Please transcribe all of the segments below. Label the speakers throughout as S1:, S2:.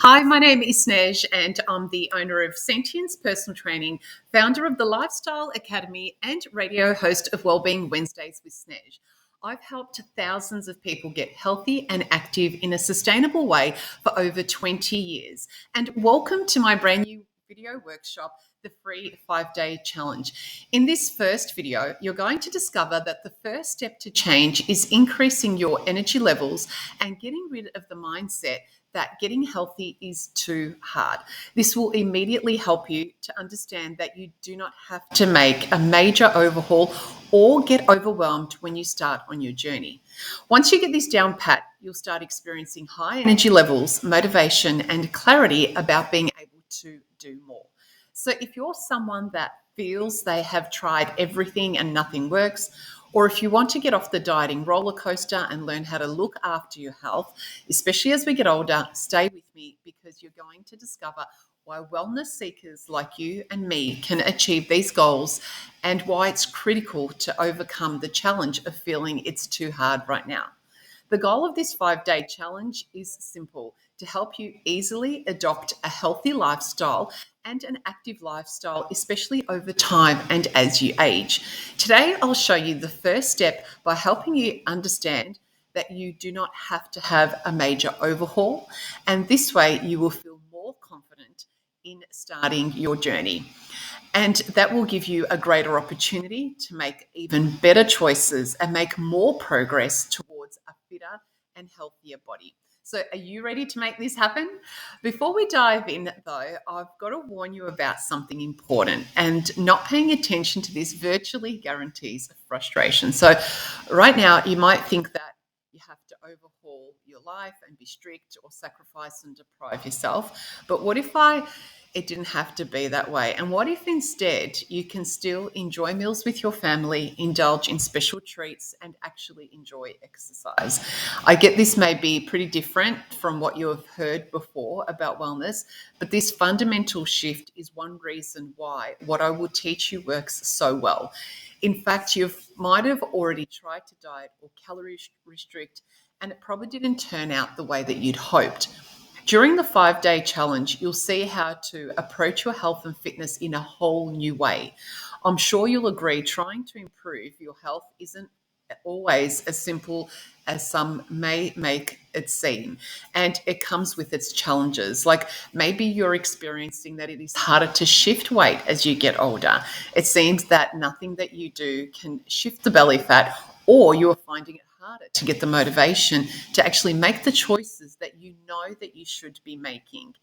S1: Hi, my name is Snej, and I'm the owner of Sentience Personal Training, founder of the Lifestyle Academy, and radio host of Wellbeing Wednesdays with Snej. I've helped thousands of people get healthy and active in a sustainable way for over 20 years. And welcome to my brand new video workshop, the free 5-day challenge. In this first video, you're going to discover that the first step to change is increasing your energy levels and getting rid of the mindset that getting healthy is too hard. This will immediately help you to understand that you do not have to make a major overhaul or get overwhelmed when you start on your journey. Once you get this down pat, you'll start experiencing high energy levels, motivation, and clarity about being able to do more. So if you're someone that feels they have tried everything and nothing works, or if you want to get off the dieting roller coaster and learn how to look after your health, especially as we get older, stay with me because you're going to discover why wellness seekers like you and me can achieve these goals and why it's critical to overcome the challenge of feeling it's too hard right now. The goal of this 5-day challenge is simple: to help you easily adopt a healthy lifestyle and an active lifestyle, especially over time and as you age. Today, I'll show you the first step by helping you understand that you do not have to have a major overhaul, and this way you will feel more confident in starting your journey. And that will give you a greater opportunity to make even better choices and make more progress towards a fitter and healthier body. So, are you ready to make this happen? Before we dive in, though, I've got to warn you about something important, and not paying attention to this virtually guarantees frustration. So, right now, you might think that you have to overhaul your life and be strict or sacrifice and deprive yourself. But what if it didn't have to be that way? And what if instead you can still enjoy meals with your family, indulge in special treats, and actually enjoy exercise? I get this may be pretty different from what you have heard before about wellness, but this fundamental shift is one reason why what I will teach you works so well. In fact, you might have already tried to diet or calorie restrict, and it probably didn't turn out the way that you'd hoped. During the 5-day challenge, you'll see how to approach your health and fitness in a whole new way. I'm sure you'll agree trying to improve your health isn't always as simple as some may make it seem, and it comes with its challenges. Like maybe you're experiencing that it is harder to shift weight as you get older. It seems that nothing that you do can shift the belly fat, or you're finding it harder to get the motivation to actually make the choices that you know that you should be making.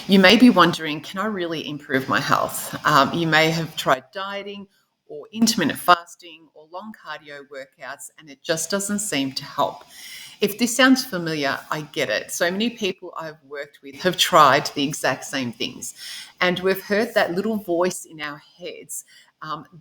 S1: You may be wondering, can I really improve my health? You may have tried dieting or intermittent fasting or long cardio workouts, and it just doesn't seem to help. If this sounds familiar, I get it. So many people I've worked with have tried the exact same things, and we've heard that little voice in our heads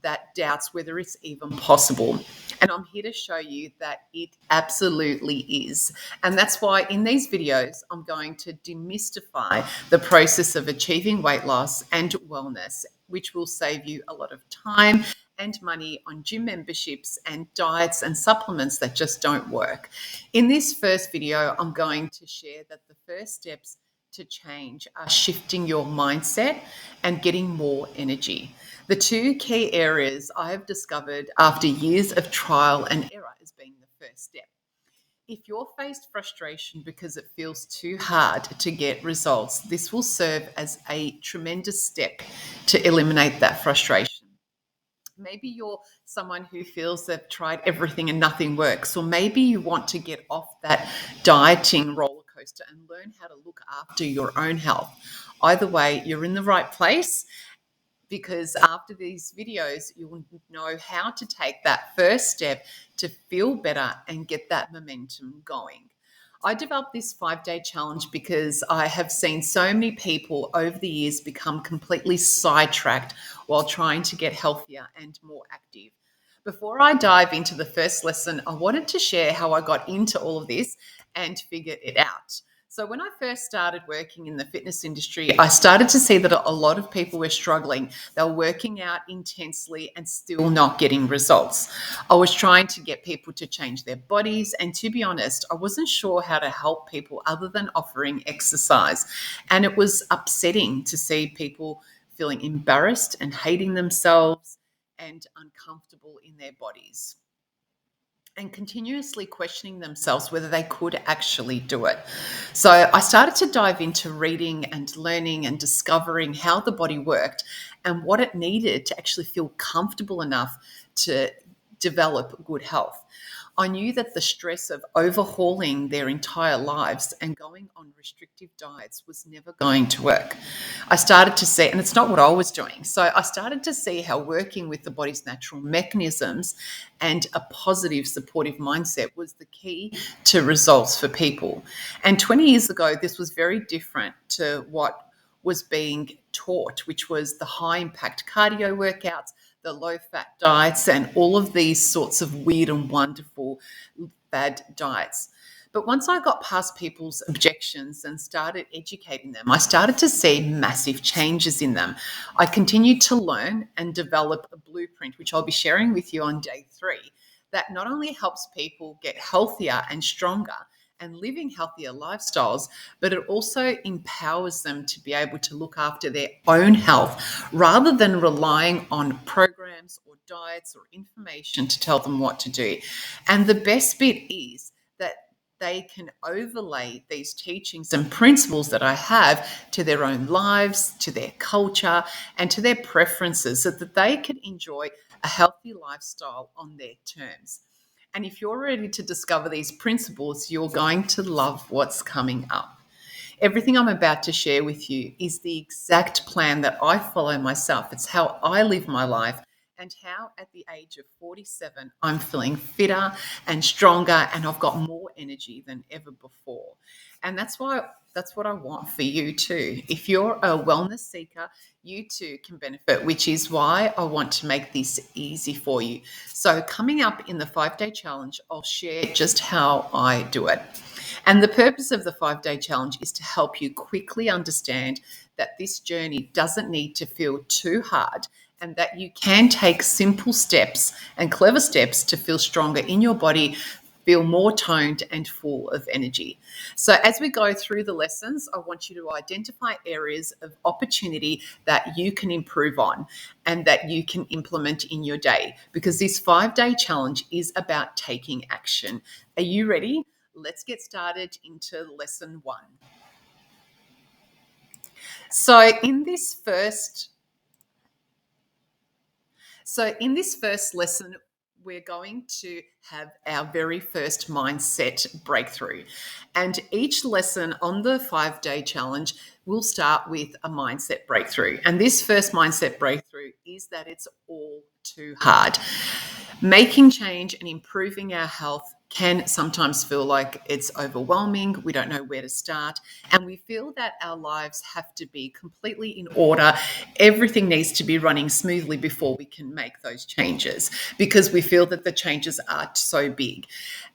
S1: that doubts whether it's even possible. And I'm here to show you that it absolutely is. And that's why in these videos, I'm going to demystify the process of achieving weight loss and wellness, which will save you a lot of time and money on gym memberships and diets and supplements that just don't work. In this first video, I'm going to share that the first steps to change are shifting your mindset and getting more energy. The two key areas I have discovered after years of trial and error as being the first step. If you're faced frustration because it feels too hard to get results, this will serve as a tremendous step to eliminate that frustration. Maybe you're someone who feels they've tried everything and nothing works, or maybe you want to get off that dieting roller coaster and learn how to look after your own health. Either way, you're in the right place, because after these videos, you'll know how to take that first step to feel better and get that momentum going. I developed this 5-day challenge because I have seen so many people over the years become completely sidetracked while trying to get healthier and more active. Before I dive into the first lesson, I wanted to share how I got into all of this and figured it out. So, when I first started working in the fitness industry, I started to see that a lot of people were struggling. They were working out intensely and still not getting results. I was trying to get people to change their bodies, and to be honest, I wasn't sure how to help people other than offering exercise. And it was upsetting to see people feeling embarrassed and hating themselves and uncomfortable in their bodies, and continuously questioning themselves whether they could actually do it. So I started to dive into reading and learning and discovering how the body worked and what it needed to actually feel comfortable enough to develop good health. I knew that the stress of overhauling their entire lives and going on restrictive diets was never going to work. I started to see, and it's not what I was doing. So I started to see how working with the body's natural mechanisms and a positive, supportive mindset was the key to results for people. And 20 years ago, this was very different to what was being taught, which was the high impact cardio workouts, the low fat diets, and all of these sorts of weird and wonderful fad diets. But once I got past people's objections and started educating them, I started to see massive changes in them. I continued to learn and develop a blueprint, which I'll be sharing with you on day 3, that not only helps people get healthier and stronger and living healthier lifestyles, but it also empowers them to be able to look after their own health rather than relying on programs or diets or information to tell them what to do. And the best bit is that they can overlay these teachings and principles that I have to their own lives, to their culture, and to their preferences so that they can enjoy a healthy lifestyle on their terms. And if you're ready to discover these principles, you're going to love what's coming up. Everything I'm about to share with you is the exact plan that I follow myself. It's how I live my life and how at the age of 47, I'm feeling fitter and stronger and I've got more energy than ever before. And that's what I want for you too. If you're a wellness seeker, you too can benefit, which is why I want to make this easy for you. So coming up in the 5-day challenge, I'll share just how I do it. And the purpose of the 5-day challenge is to help you quickly understand that this journey doesn't need to feel too hard and that you can take simple steps and clever steps to feel stronger in your body, feel more toned and full of energy. So as we go through the lessons, I want you to identify areas of opportunity that you can improve on and that you can implement in your day, because this 5-day challenge is about taking action. Are you ready? Let's get started into lesson 1. So in this first lesson, we're going to have our very first mindset breakthrough. And each lesson on the 5-day challenge will start with a mindset breakthrough. And this first mindset breakthrough is that it's all too hard. Making change and improving our health can sometimes feel like it's overwhelming. We don't know where to start. And we feel that our lives have to be completely in order. Everything needs to be running smoothly before we can make those changes, because we feel that the changes are so big.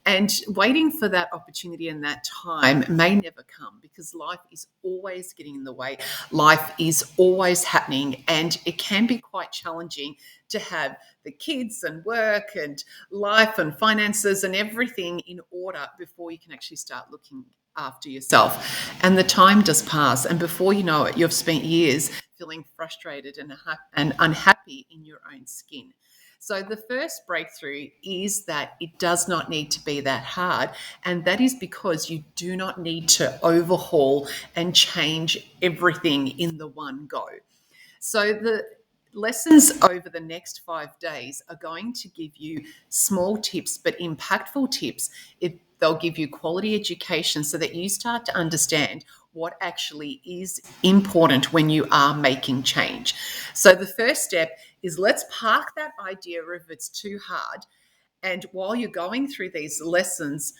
S1: And waiting for that opportunity and that time may never come, because life is always getting in the way. Life is always happening, and it can be quite challenging to have the kids and work and life and finances and everything in order before you can actually start looking after yourself. And the time does pass, and before you know it, you've spent years feeling frustrated and unhappy in your own skin. So the first breakthrough is that it does not need to be that hard, and that is because you do not need to overhaul and change everything in the one go. So the lessons over the next 5 days are going to give you small tips, but impactful tips. They'll give you quality education so that you start to understand what actually is important when you are making change. So the first step is, let's park that idea of it's too hard. And while you're going through these lessons,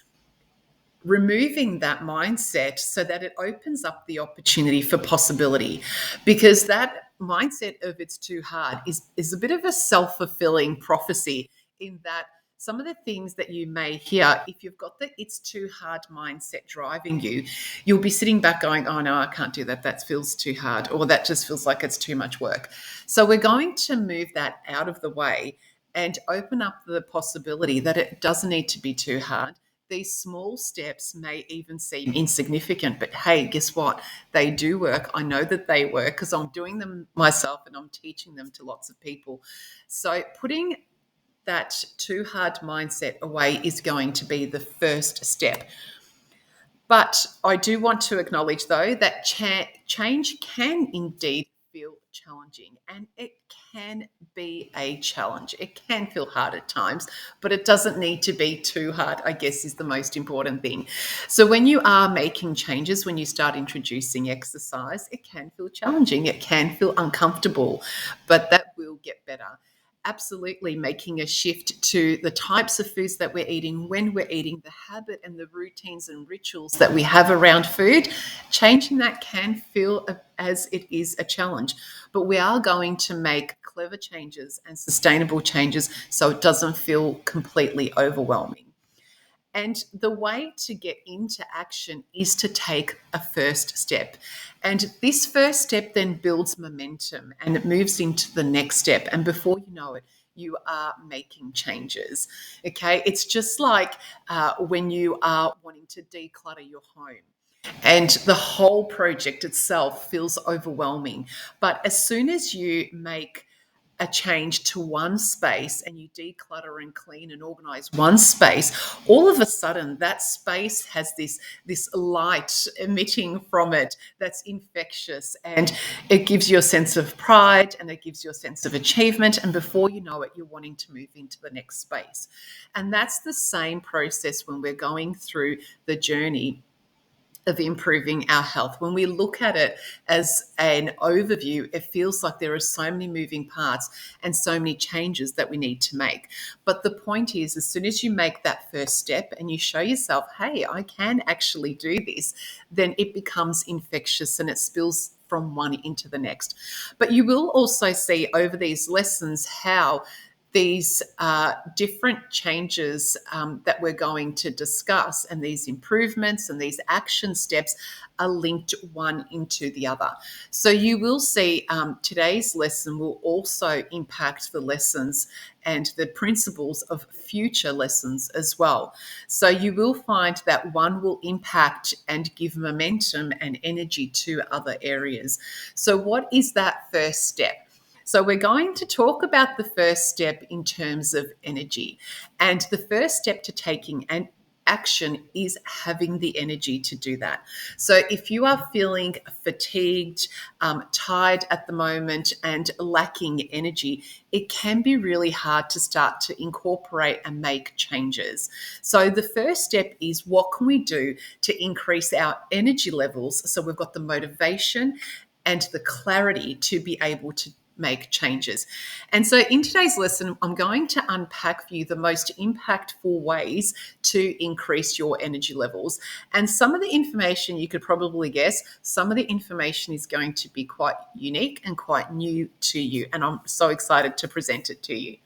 S1: removing that mindset so that it opens up the opportunity for possibility, because that mindset of it's too hard is a bit of a self-fulfilling prophecy, in that some of the things that you may hear, if you've got the it's too hard mindset driving you, you'll be sitting back going, oh no, I can't do that. That feels too hard, or that just feels like it's too much work. So we're going to move that out of the way and open up the possibility that it doesn't need to be too hard. These small steps may even seem insignificant, but hey, guess what? They do work. I know that they work because I'm doing them myself and I'm teaching them to lots of people. So putting that too hard mindset away is going to be the first step. But I do want to acknowledge, though, that change can indeed feel challenging, and it can be a challenge. It can feel hard at times, but it doesn't need to be too hard, I guess, is the most important thing. So when you are making changes, when you start introducing exercise, it can feel challenging. It can feel uncomfortable, but that will get better. Absolutely making a shift to the types of foods that we're eating, when we're eating, the habit and the routines and rituals that we have around food. Changing that can feel as it is a challenge, but we are going to make clever changes and sustainable changes so it doesn't feel completely overwhelming. And the way to get into action is to take a first step. And this first step then builds momentum and it moves into the next step. And before you know it, you are making changes. Okay. It's just like when you are wanting to declutter your home. And the whole project itself feels overwhelming. But as soon as you make a change to one space and you declutter and clean and organize one space, all of a sudden that space has this light emitting from it that's infectious, and it gives you a sense of pride and it gives you a sense of achievement, and before you know it, you're wanting to move into the next space. And that's the same process when we're going through the journey of improving our health. When we look at it as an overview, it feels like there are so many moving parts and so many changes that we need to make. But the point is, as soon as you make that first step and you show yourself, hey, I can actually do this, then it becomes infectious and it spills from one into the next. But you will also see over these lessons how these different changes that we're going to discuss and these improvements and these action steps are linked one into the other. So you will see today's lesson will also impact the lessons and the principles of future lessons as well. So you will find that one will impact and give momentum and energy to other areas. So what is that first step? So we're going to talk about the first step in terms of energy. And the first step to taking an action is having the energy to do that. So if you are feeling fatigued, tired at the moment and lacking energy, it can be really hard to start to incorporate and make changes. So the first step is, what can we do to increase our energy levels so we've got the motivation and the clarity to be able to make changes. And so in today's lesson, I'm going to unpack for you the most impactful ways to increase your energy levels. And some of the information you could probably guess, some of the information is going to be quite unique and quite new to you. And I'm so excited to present it to you.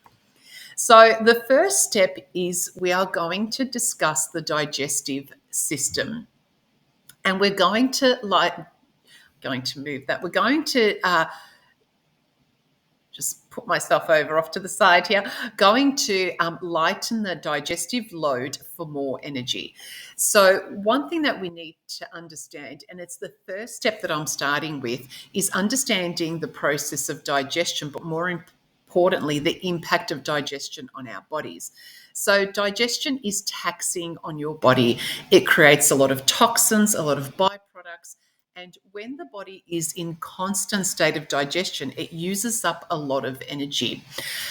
S1: So the first step is we are going to discuss the digestive system. And we're going to move that. We're going to just put myself over off to the side here, going to lighten the digestive load for more energy. So one thing that we need to understand, and it's the first step that I'm starting with, is understanding the process of digestion, but more importantly, the impact of digestion on our bodies. So digestion is taxing on your body. It creates a lot of toxins, a lot of byproducts. And when the body is in constant state of digestion, it uses up a lot of energy.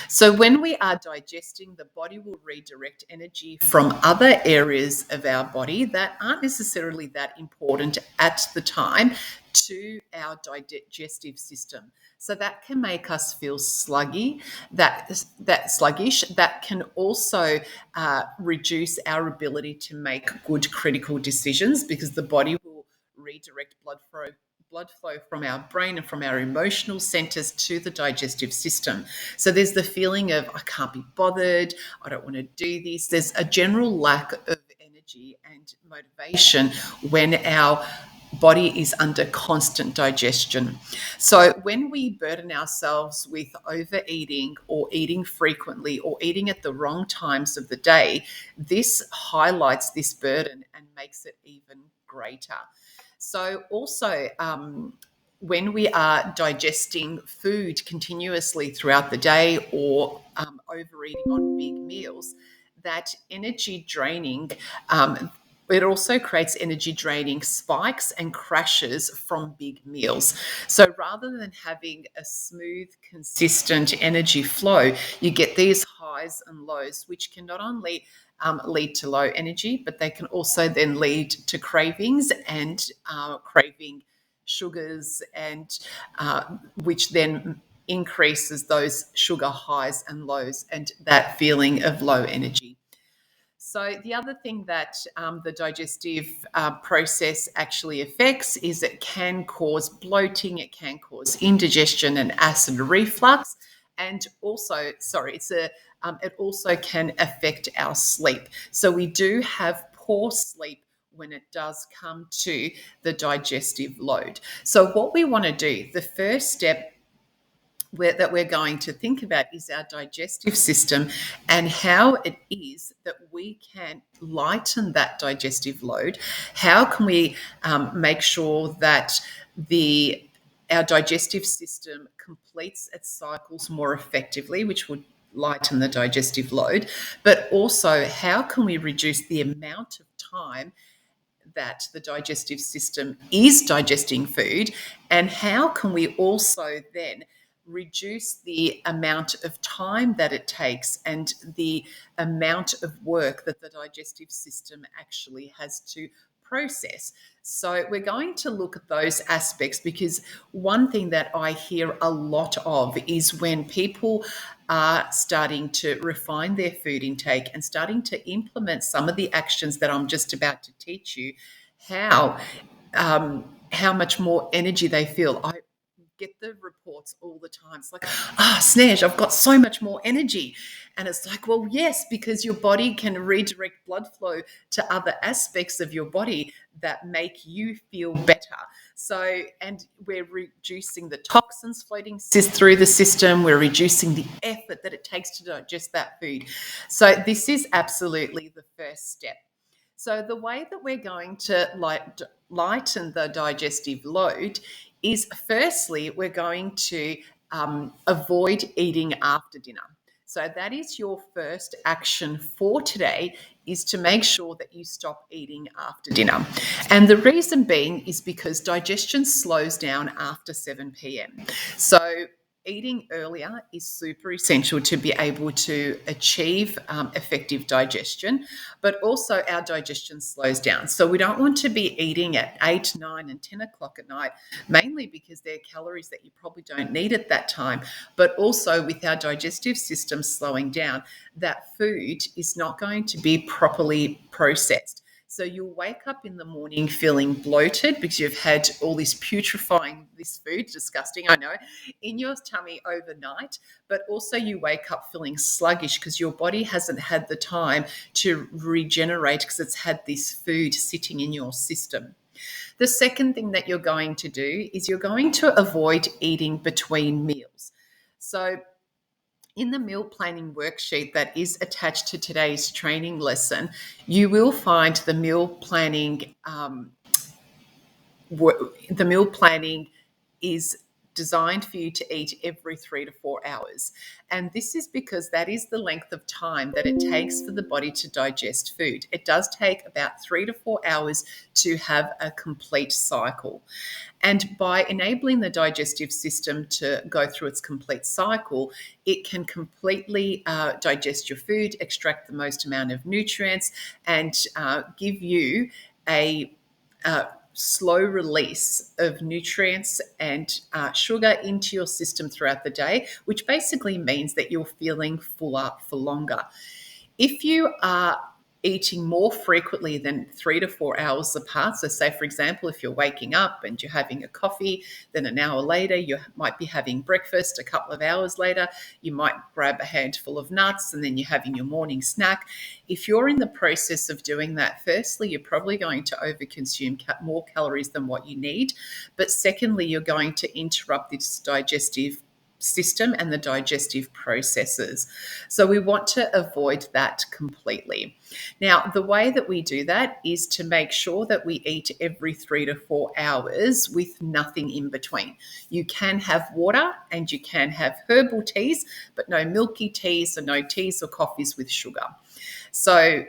S1: So when we are digesting, the body will redirect energy from other areas of our body that aren't necessarily that important at the time to our digestive system. So that can make us feel sluggy, that sluggish. That can also reduce our ability to make good critical decisions because the body will redirect blood flow from our brain and from our emotional centers to the digestive system. So there's the feeling of, I can't be bothered, I don't want to do this. There's a general lack of energy and motivation when our body is under constant digestion. So when we burden ourselves with overeating or eating frequently or eating at the wrong times of the day, this highlights this burden and makes it even greater. So also, when we are digesting food continuously throughout the day or overeating on big meals, that energy draining, it also creates energy draining spikes and crashes from big meals. So rather than having a smooth, consistent energy flow, you get these highs and lows, which can not only lead to low energy, but they can also then lead to cravings and craving sugars, and which then increases those sugar highs and lows and that feeling of low energy. So the other thing that the digestive process actually affects is it can cause bloating, it can cause indigestion and acid reflux, and also, it also can affect our sleep. So we do have poor sleep when it does come to the digestive load. So what we want to do, the first step that we're going to think about is our digestive system and how it is that we can lighten that digestive load. How can we make sure that our digestive system completes its cycles more effectively, which would lighten the digestive load, but also how can we reduce the amount of time that the digestive system is digesting food, and how can we also then reduce the amount of time that it takes and the amount of work that the digestive system actually has to process. So we're going to look at those aspects, because one thing that I hear a lot of is when people are starting to refine their food intake and starting to implement some of the actions that I'm just about to teach you, how how much more energy they feel. I get the reports all the time. It's like, Snez, I've got so much more energy. And it's like, well, yes, because your body can redirect blood flow to other aspects of your body that make you feel better. So, and we're reducing the toxins floating through the system. We're reducing the effort that it takes to digest that food. So this is absolutely the first step. So the way that we're going to lighten the digestive load is, firstly, we're going to avoid eating after dinner. So that is your first action for today, is to make sure that you stop eating after dinner. And the reason being is because digestion slows down after 7 p.m. So eating earlier is super essential to be able to achieve effective digestion, but also our digestion slows down. So we don't want to be eating at 8, 9, and 10 o'clock at night, mainly because they're calories that you probably don't need at that time, but also with our digestive system slowing down, that food is not going to be properly processed. So you'll wake up in the morning feeling bloated because you've had all this putrefying, this food, disgusting, I know, in your tummy overnight, but also you wake up feeling sluggish because your body hasn't had the time to regenerate because it's had this food sitting in your system. The second thing that you're going to do is you're going to avoid eating between meals. So in the meal planning worksheet that is attached to today's training lesson, you will find the meal planning. The meal planning is designed for you to eat every 3 to 4 hours. And this is because that is the length of time that it takes for the body to digest food. It does take about 3 to 4 hours to have a complete cycle. And by enabling the digestive system to go through its complete cycle, it can completely digest your food, extract the most amount of nutrients, and give you a slow release of nutrients and sugar into your system throughout the day, which basically means that you're feeling fuller for longer. If you are eating more frequently than 3 to 4 hours apart. So, say, for example, if you're waking up and you're having a coffee, then an hour later, you might be having breakfast. A couple of hours later, you might grab a handful of nuts and then you're having your morning snack. If you're in the process of doing that, firstly, you're probably going to overconsume more calories than what you need. But secondly, you're going to interrupt this digestive system and the digestive processes. So we want to avoid that completely. Now, the way that we do that is to make sure that we eat every 3 to 4 hours with nothing in between. You can have water and you can have herbal teas, but no milky teas or no teas or coffees with sugar. So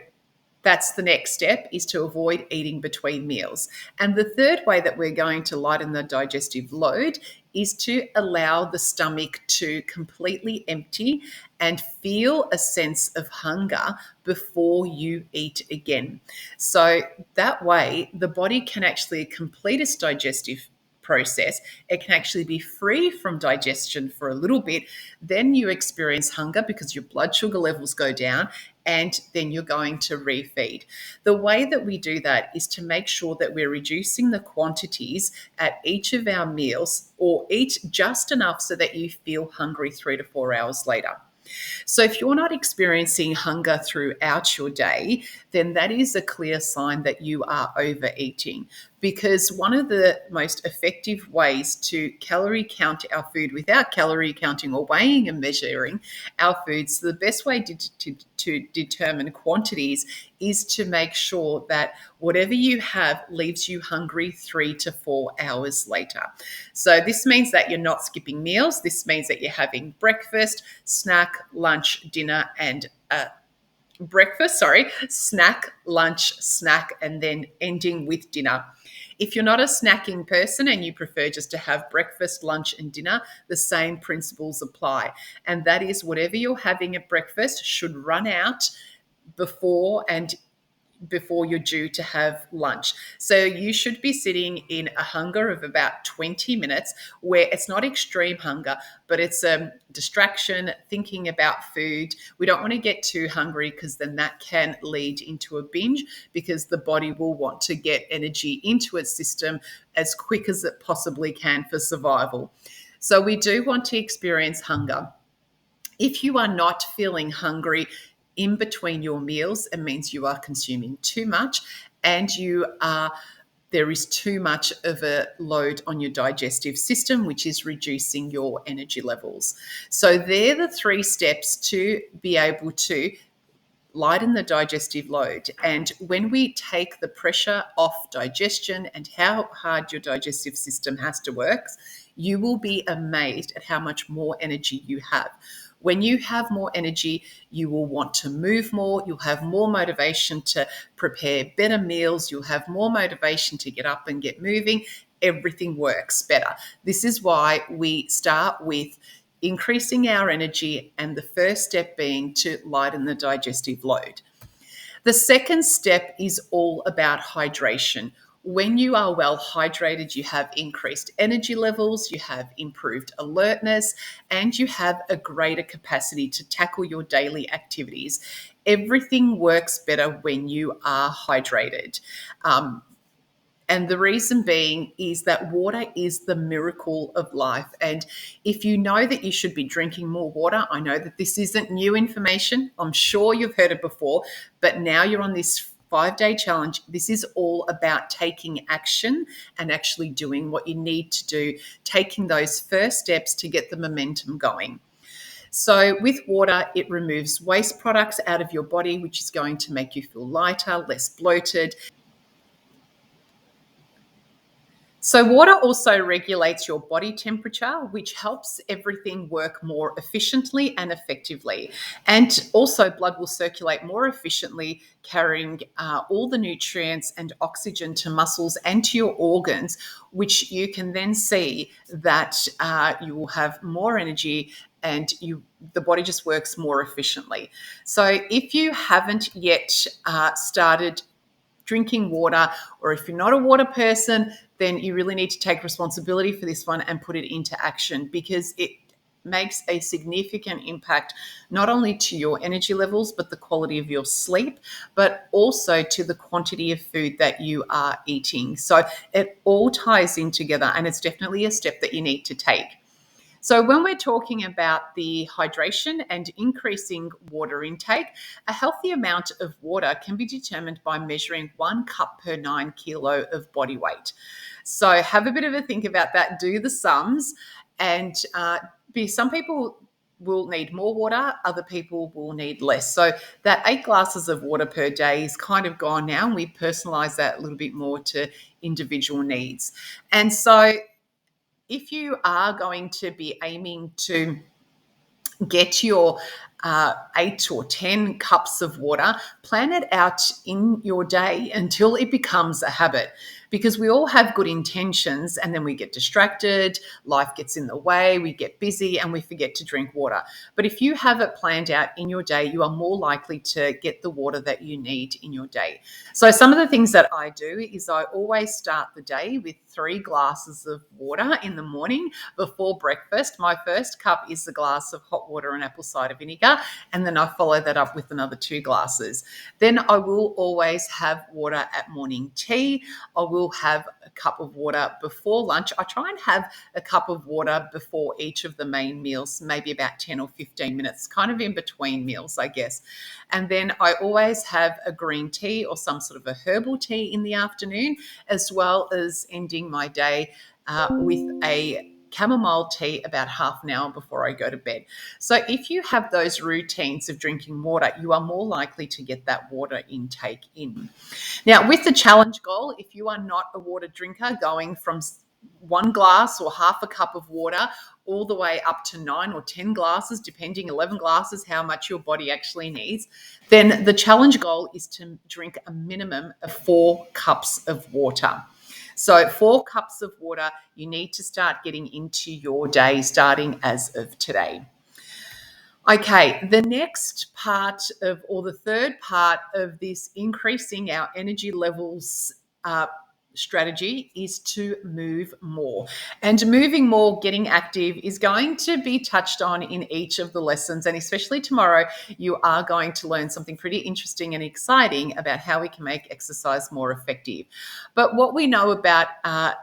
S1: that's the next step, is to avoid eating between meals. And the third way that we're going to lighten the digestive load is to allow the stomach to completely empty and feel a sense of hunger before you eat again. So that way, the body can actually complete its digestive process. It can actually be free from digestion for a little bit. Then you experience hunger because your blood sugar levels go down, and then you're going to refeed. The way that we do that is to make sure that we're reducing the quantities at each of our meals, or eat just enough so that you feel hungry 3 to 4 hours later. So if you're not experiencing hunger throughout your day, then that is a clear sign that you are overeating. Because one of the most effective ways to calorie count our food without calorie counting or weighing and measuring our foods, the best way to determine quantities is to make sure that whatever you have leaves you hungry 3 to 4 hours later. So this means that you're not skipping meals. This means that you're having breakfast, snack, lunch, dinner, and snack, lunch, snack, and then ending with dinner. If you're not a snacking person and you prefer just to have breakfast, lunch, and dinner, the same principles apply. And that is, whatever you're having at breakfast should run out before you're due to have lunch. So you should be sitting in a hunger of about 20 minutes, where it's not extreme hunger, but it's a distraction, thinking about food. We don't want to get too hungry, because then that can lead into a binge, because the body will want to get energy into its system as quick as it possibly can for survival. So we do want to experience hunger. If you are not feeling hungry in between your meals, it means you are consuming too much, and there is too much of a load on your digestive system, which is reducing your energy levels. So they're the 3 steps to be able to lighten the digestive load. And when we take the pressure off digestion and how hard your digestive system has to work, you will be amazed at how much more energy you have. When you have more energy, you will want to move more. You'll have more motivation to prepare better meals. You'll have more motivation to get up and get moving. Everything works better. This is why we start with increasing our energy, and the first step being to lighten the digestive load. The second step is all about hydration. When you are well hydrated, you have increased energy levels, you have improved alertness, and you have a greater capacity to tackle your daily activities. Everything works better when you are hydrated. And the reason being is that water is the miracle of life. And if you know that you should be drinking more water, I know that this isn't new information. I'm sure you've heard it before, but now you're on this 5-day challenge. This is all about taking action and actually doing what you need to do, taking those first steps to get the momentum going. So with water, it removes waste products out of your body, which is going to make you feel lighter, less bloated. So water also regulates your body temperature, which helps everything work more efficiently and effectively. And also blood will circulate more efficiently, carrying all the nutrients and oxygen to muscles and to your organs, which you can then see that you will have more energy, and the body just works more efficiently. So if you haven't yet started drinking water, or if you're not a water person, then you really need to take responsibility for this one and put it into action, because makes a significant impact not only to your energy levels, but the quality of your sleep, but also to the quantity of food that you are eating. So it all ties in together, and it's definitely a step that you need to take. So, when we're talking about the hydration and increasing water intake, a healthy amount of water can be determined by measuring 1 cup per 9 kilo of body weight. So, have a bit of a think about that, do the sums, and some people will need more water, other people will need less. So, that 8 glasses of water per day is kind of gone now, and we personalize that a little bit more to individual needs. And so, if you are going to be aiming to get your 8 or 10 cups of water, plan it out in your day until it becomes a habit. Because we all have good intentions and then we get distracted, life gets in the way, we get busy and we forget to drink water. But if you have it planned out in your day, you are more likely to get the water that you need in your day. So some of the things that I do is I always start the day with 3 glasses of water in the morning before breakfast. My first cup is a glass of hot water and apple cider vinegar, and then I follow that up with another 2 glasses. Then I will always have water at morning tea. I will have a cup of water before lunch. I try and have a cup of water before each of the main meals, maybe about 10 or 15 minutes, kind of in between meals, I guess. And then I always have a green tea or some sort of a herbal tea in the afternoon, as well as ending my day with a chamomile tea about half an hour before I go to bed. So if you have those routines of drinking water, you are more likely to get that water intake in. Now, with the challenge goal, if you are not a water drinker, going from 1 glass or half a cup of water all the way up to 9 or 10 glasses, depending, 11 glasses, how much your body actually needs, then the challenge goal is to drink a minimum of 4 cups of water. So 4 cups of water you need to start getting into your day starting as of today. Okay, the next part of, or the third part of this increasing our energy levels strategy is to move more. And moving more, getting active, is going to be touched on in each of the lessons. And especially tomorrow, you are going to learn something pretty interesting and exciting about how we can make exercise more effective. But what we know about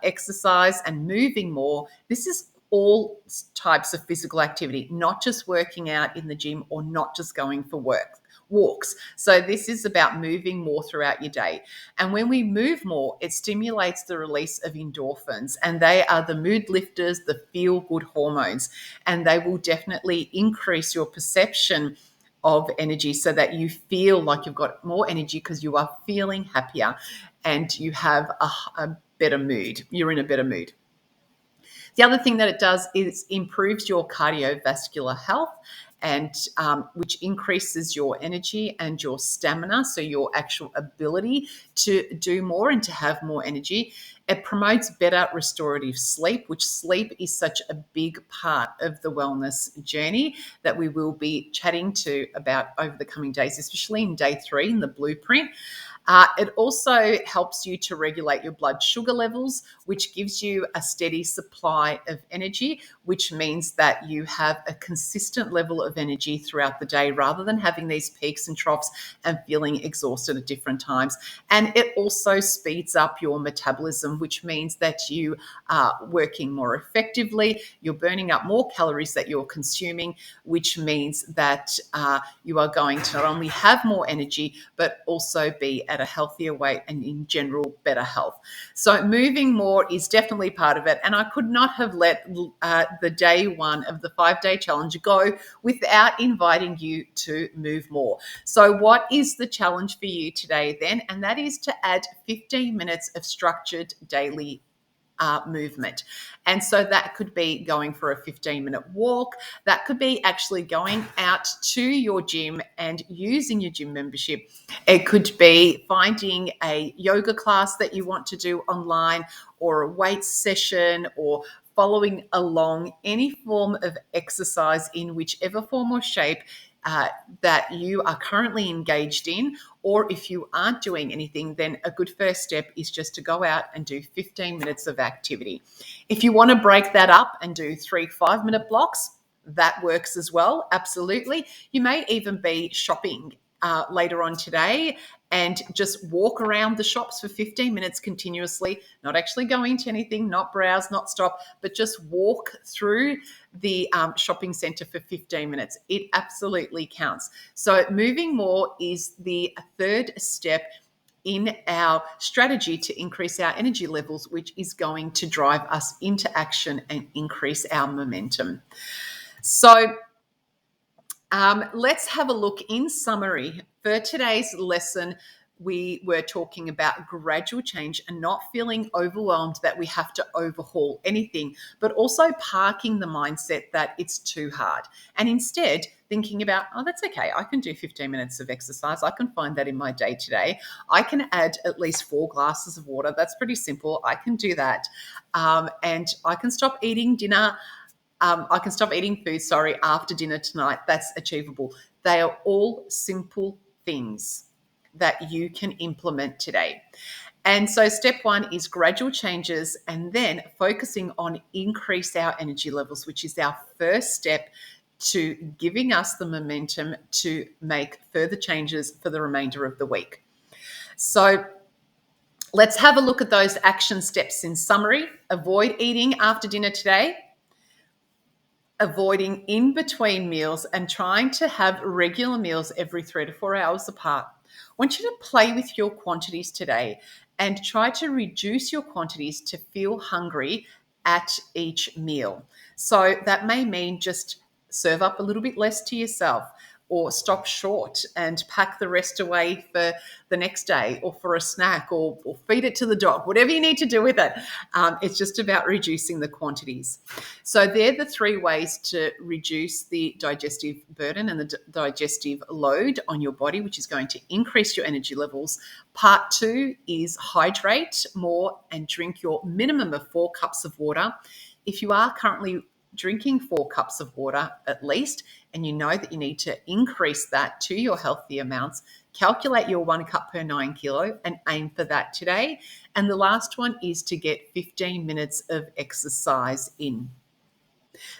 S1: exercise and moving more, this is all types of physical activity, not just working out in the gym or not just going for walks. So this is about moving more throughout your day. And when we move more, it stimulates the release of endorphins, and they are the mood lifters, the feel-good hormones, and they will definitely increase your perception of energy so that you feel like you've got more energy because you are feeling happier and you have a better mood. You're in a better mood. The other thing that it does is improves your cardiovascular health, and which increases your energy and your stamina, so your actual ability to do more and to have more energy. It promotes better restorative sleep, which sleep is such a big part of the wellness journey that we will be chatting to about over the coming days, especially in day 3 in the blueprint. It also helps you to regulate your blood sugar levels, which gives you a steady supply of energy, which means that you have a consistent level of energy throughout the day rather than having these peaks and troughs and feeling exhausted at different times. And it also speeds up your metabolism, which means that you are working more effectively, you're burning up more calories that you're consuming, which means that you are going to not only have more energy, but also be at a healthier weight and in general better health. So moving more is definitely part of it. And I could not have let the day 1 of the 5-day challenge go without inviting you to move more. So what is the challenge for you today then? And that is to add 15 minutes of structured daily movement. And so that could be going for a 15-minute walk. That could be actually going out to your gym and using your gym membership. It could be finding a yoga class that you want to do online, or a weights session, or following along any form of exercise in whichever form or shape that you are currently engaged in. Or if you aren't doing anything, then a good first step is just to go out and do 15 minutes of activity. If you want to break that up and do 3 5-minute blocks, that works as well. Absolutely. You may even be shopping later on today and just walk around the shops for 15 minutes continuously, not actually go into anything, not browse, not stop, but just walk through the shopping center for 15 minutes. It absolutely counts. So moving more is the third step in our strategy to increase our energy levels, which is going to drive us into action and increase our momentum. So let's have a look in summary. For today's lesson, we were talking about gradual change and not feeling overwhelmed that we have to overhaul anything, but also parking the mindset that it's too hard. And instead, thinking about, oh, that's okay. I can do 15 minutes of exercise. I can find that in my day to day. I can add at least 4 glasses of water. That's pretty simple. I can do that. And I can stop eating dinner. I can stop eating food, after dinner tonight. That's achievable. They are all simple things that you can implement today. And so step 1 is gradual changes and then focusing on increase our energy levels, which is our first step to giving us the momentum to make further changes for the remainder of the week. So let's have a look at those action steps in summary. Avoid eating after dinner today. Avoiding in between meals and trying to have regular meals every 3 to 4 hours apart. I want you to play with your quantities today and try to reduce your quantities to feel hungry at each meal. So that may mean just serve up a little bit less to yourself, or stop short and pack the rest away for the next day or for a snack, or feed it to the dog, whatever you need to do with it. It's just about reducing the quantities. So they're the 3 ways to reduce the digestive burden and the digestive load on your body, which is going to increase your energy levels. Part 2 is hydrate more and drink your minimum of 4 cups of water. If you are currently drinking 4 cups of water at least, and you know that you need to increase that to your healthy amounts, calculate your 1 cup per 9 kilo and aim for that today. And the last one is to get 15 minutes of exercise in.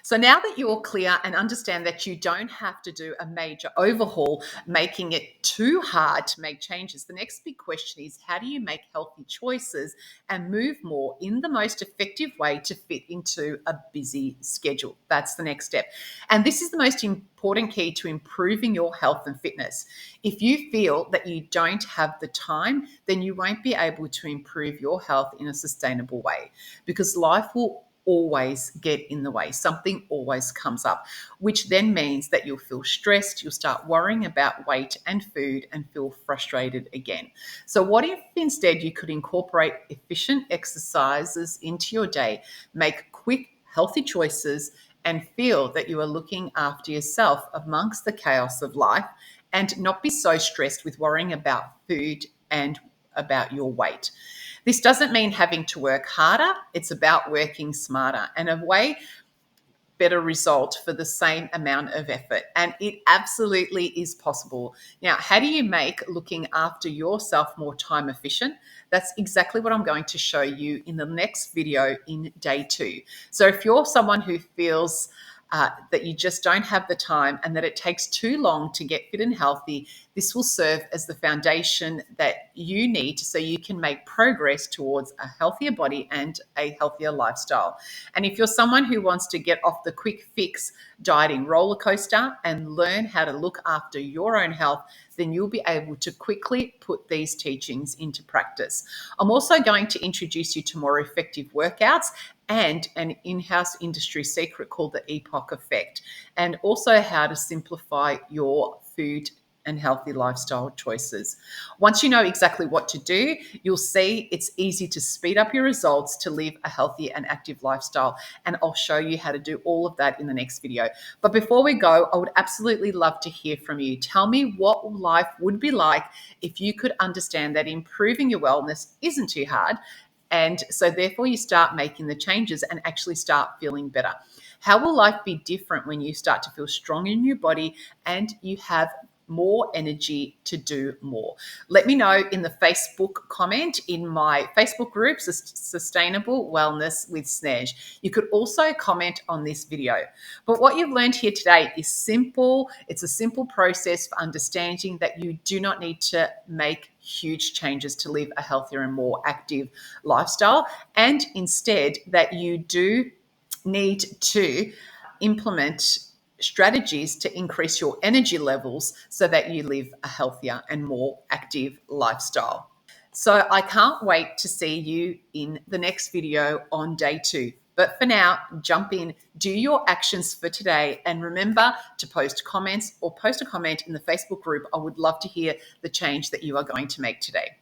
S1: So now that you're clear and understand that you don't have to do a major overhaul, making it too hard to make changes, the next big question is, how do you make healthy choices and move more in the most effective way to fit into a busy schedule? That's the next step. And this is the most important key to improving your health and fitness. If you feel that you don't have the time, then you won't be able to improve your health in a sustainable way, because life will always get in the way. Something always comes up, which then means that you'll feel stressed, you'll start worrying about weight and food and feel frustrated again. So what if instead you could incorporate efficient exercises into your day, make quick, healthy choices, and feel that you are looking after yourself amongst the chaos of life, and not be so stressed with worrying about food and about your weight. This doesn't mean having to work harder. It's about working smarter and a way better result for the same amount of effort. And it absolutely is possible. Now, how do you make looking after yourself more time efficient? That's exactly what I'm going to show you in the next video in day 2. So if you're someone who feels that you just don't have the time and that it takes too long to get fit and healthy, this will serve as the foundation that you need so you can make progress towards a healthier body and a healthier lifestyle. And if you're someone who wants to get off the quick fix dieting roller coaster and learn how to look after your own health, then you'll be able to quickly put these teachings into practice. I'm also going to introduce you to more effective workouts and an in-house industry secret called the EPOC effect, and also how to simplify your food and healthy lifestyle choices. Once you know exactly what to do, you'll see it's easy to speed up your results to live a healthy and active lifestyle. And I'll show you how to do all of that in the next video. But before we go, I would absolutely love to hear from you. Tell me what life would be like if you could understand that improving your wellness isn't too hard. And so therefore you start making the changes and actually start feeling better. How will life be different when you start to feel strong in your body and you have more energy to do more. Let me know in the Facebook comment in my Facebook group, Sustainable Wellness with Snez. You could also comment on this video. But what you've learned here today is simple. It's a simple process for understanding that you do not need to make huge changes to live a healthier and more active lifestyle, and instead that you do need to implement strategies to increase your energy levels so that you live a healthier and more active lifestyle. So I can't wait to see you in the next video on day 2. But for now, jump in, do your actions for today, and remember to post comments or post a comment in the Facebook group. I would love to hear the change that you are going to make today.